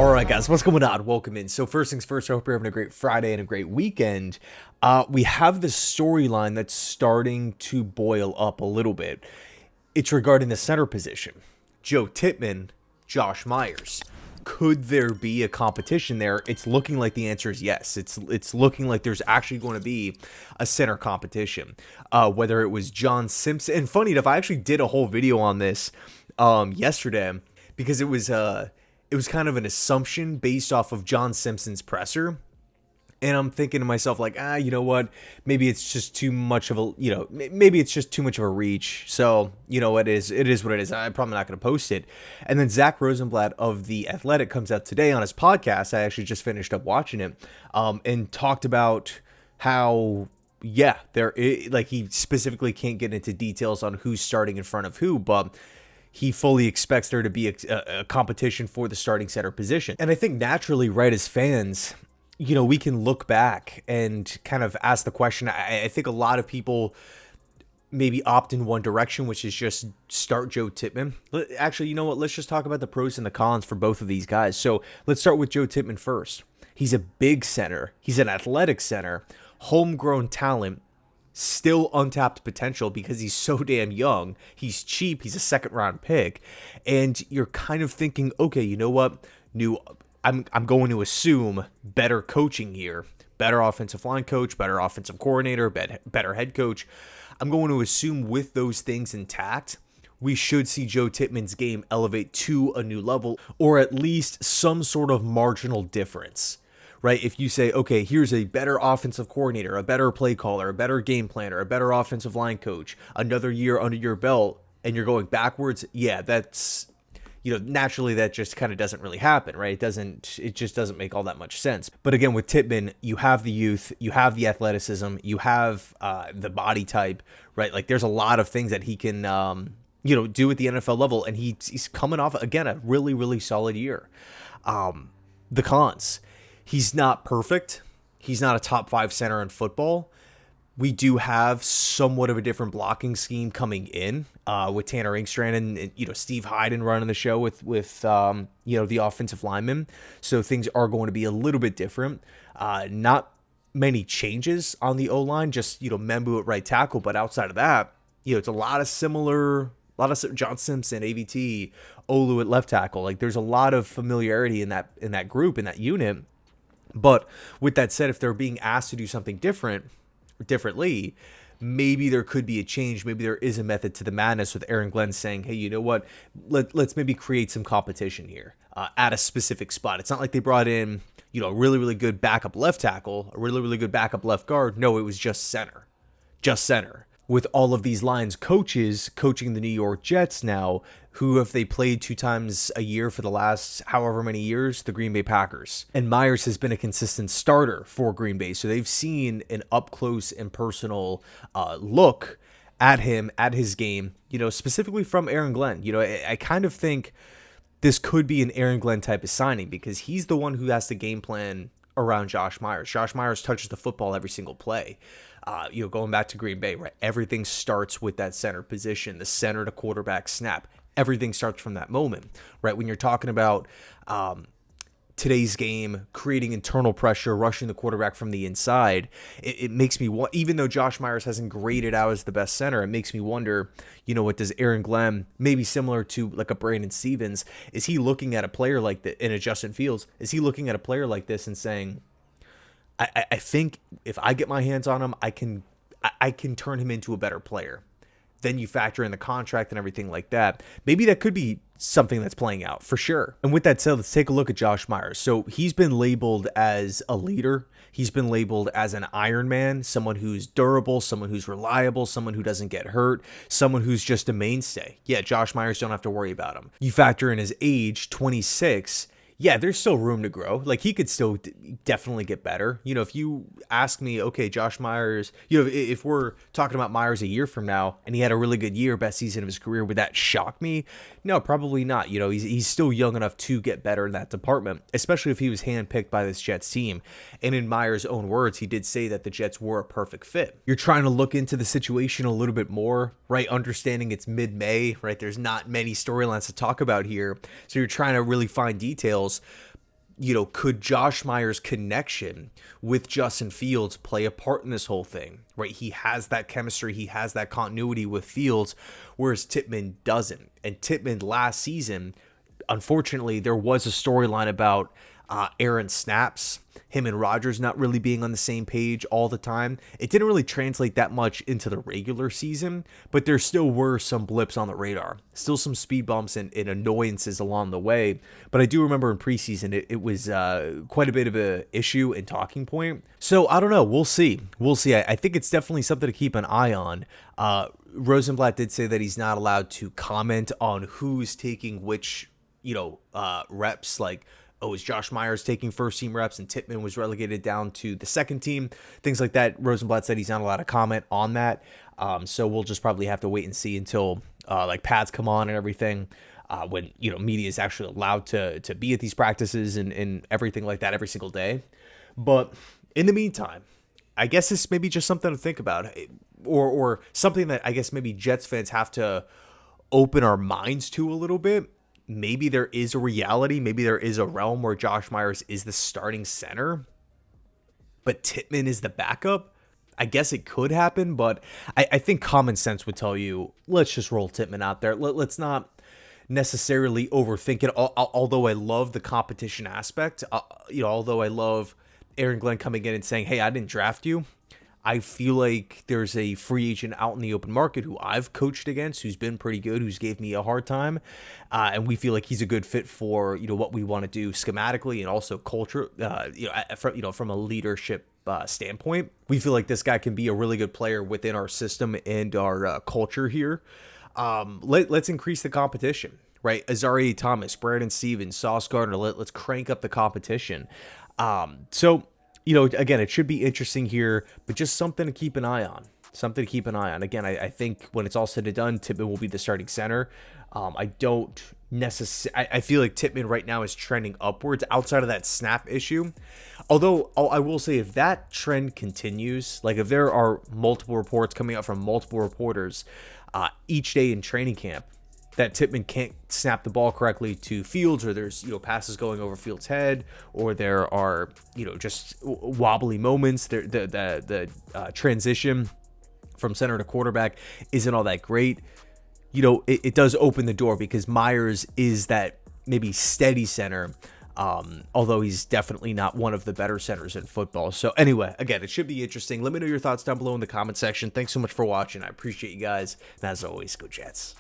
All right, guys, what's going on? Welcome in. So first things first, I hope you're having a great Friday and a great weekend. We have this storyline that's starting to boil up a little bit. It's regarding the center position. Joe Tippmann, Josh Myers. Could there be a competition there? It's looking like the answer is yes. It's looking like there's actually going to be a center competition. Whether it was John Simpson, and funny enough, I actually did a whole video on this yesterday because it was kind of an assumption based off of John Simpson's presser. And I'm thinking to myself, like, you know what? Maybe it's just too much of a, maybe it's just too much of a reach. So, it is what it is. I'm probably not going to post it. And then Zach Rosenblatt of The Athletic comes out today on his podcast. I actually just finished up watching it, and talked about how, he specifically can't get into details on who's starting in front of who, but he fully expects there to be a competition for the starting center position. And I think naturally, right, as fans, we can look back and kind of ask the question. I think a lot of people maybe opt in one direction, which is just start Joe Tippmann. Actually, you know what? Let's just talk about the pros and the cons for both of these guys. So let's start with Joe Tippmann first. He's a big center. He's an athletic center, homegrown talent, still untapped potential because he's so damn young. He's cheap. He's a second round pick. And you're kind of thinking, okay, you know what? I'm going to assume better coaching here, better offensive line coach, better offensive coordinator, better head coach. I'm going to assume with those things intact, we should see Joe Tippmann's game elevate to a new level, or at least some sort of marginal difference, right? If you say, okay, here's a better offensive coordinator, a better play caller, a better game planner, a better offensive line coach, another year under your belt, and you're going backwards, yeah, that's, naturally that just kind of doesn't really happen, right? It just doesn't make all that much sense. But again, with Tippmann, you have the youth, you have the athleticism, you have the body type, right? Like there's a lot of things that he can, do at the NFL level. And he's coming off, again, a really, really solid year. The cons, he's not perfect. He's not a top 5 center in football. We do have somewhat of a different blocking scheme coming in with Tanner Inkstrand and Steve Hyden running the show with the offensive linemen. So things are going to be a little bit different. Not many changes on the O-line, just Membu at right tackle. But outside of that, it's a lot of John Simpson, AVT, Olu at left tackle. Like there's a lot of familiarity in that group, in that unit. But with that said, if they're being asked to do something differently, maybe there could be a change. Maybe there is a method to the madness with Aaron Glenn saying, hey, you know what, let's maybe create some competition here at a specific spot. It's not like they brought in a really, really good backup left tackle, a really, really good backup left guard. No, it was just center. With all of these lines coaches coaching the New York Jets now, who have they played 2 times a year for the last however many years? The Green Bay Packers. And Myers has been a consistent starter for Green Bay. So they've seen an up close and personal look at him, at his game, specifically from Aaron Glenn. I kind of think this could be an Aaron Glenn type of signing because he's the one who has the game plan around Josh Myers. Josh Myers touches the football every single play. Going back to Green Bay, right? Everything starts with that center position, the center to quarterback snap. Everything starts from that moment, right? When you're talking about today's game, creating internal pressure, rushing the quarterback from the inside, it makes me want, even though Josh Myers hasn't graded out as the best center, it makes me wonder, what does Aaron Glenn, maybe similar to like a Brandon Stevens, is he looking at a player like that, in a Justin Fields, is he looking at a player like this and saying, I think if I get my hands on him, I can turn him into a better player. Then you factor in the contract and everything like that. Maybe that could be something that's playing out for sure. And with that said, let's take a look at Josh Myers. So he's been labeled as a leader. He's been labeled as an Iron Man, someone who's durable, someone who's reliable, someone who doesn't get hurt, someone who's just a mainstay. Yeah, Josh Myers, don't have to worry about him. You factor in his age, 26. Yeah, there's still room to grow. Like he could still definitely get better. If you ask me, okay, Josh Myers, if we're talking about Myers a year from now and he had a really good year, best season of his career, would that shock me? No, probably not. He's still young enough to get better in that department, especially if he was handpicked by this Jets team. And in Myers' own words, he did say that the Jets were a perfect fit. You're trying to look into the situation a little bit more, right? Understanding it's mid-May, right? There's not many storylines to talk about here. So you're trying to really find details. could Josh Myers' connection with Justin Fields play a part in this whole thing, right? He has that chemistry, he has that continuity with Fields, whereas Tippmann doesn't. And Tippmann last season, unfortunately, there was a storyline about Aaron snaps, him and Rodgers not really being on the same page all the time. It didn't really translate that much into the regular season, but there still were some blips on the radar, still some speed bumps and annoyances along the way. But I do remember in preseason, it was quite a bit of an issue and talking point. So I don't know. We'll see. I think it's definitely something to keep an eye on. Rosenblatt did say that he's not allowed to comment on who's taking which, reps, like, oh, is Josh Myers taking first team reps and Tippmann was relegated down to the second team? Things like that. Rosenblatt said he's not allowed to comment on that. So we'll just probably have to wait and see until pads come on and everything. When, media is actually allowed to be at these practices and everything like that every single day. But in the meantime, I guess this may be just something to think about, or something that I guess maybe Jets fans have to open our minds to a little bit. Maybe there is a reality, maybe there is a realm where Josh Myers is the starting center, but Tippmann is the backup. I guess it could happen, but I think common sense would tell you, let's just roll Tippmann out there. Let's not necessarily overthink it, although I love the competition aspect. Although I love Aaron Glenn coming in and saying, hey, I didn't draft you. I feel like there's a free agent out in the open market who I've coached against, who's been pretty good, who's gave me a hard time. And we feel like he's a good fit for, what we want to do schematically and also culture, from a leadership standpoint. We feel like this guy can be a really good player within our system and our culture here. Let's increase the competition, right? Azari Thomas, Brandon Stevens, Sauce Gardner, let's crank up the competition. Again, it should be interesting here, but just something to keep an eye on. Again, I think when it's all said and done, Tippmann will be the starting center. I feel like Tippmann right now is trending upwards outside of that snap issue. Although I will say, if that trend continues, like if there are multiple reports coming out from multiple reporters each day in training camp that Tippmann can't snap the ball correctly to Fields, or there's, passes going over Fields' head, or there are, just wobbly moments, the transition from center to quarterback isn't all that great. It does open the door, because Myers is that maybe steady center, although he's definitely not one of the better centers in football. So anyway, again, it should be interesting. Let me know your thoughts down below in the comment section. Thanks so much for watching. I appreciate you guys. And as always, go Jets.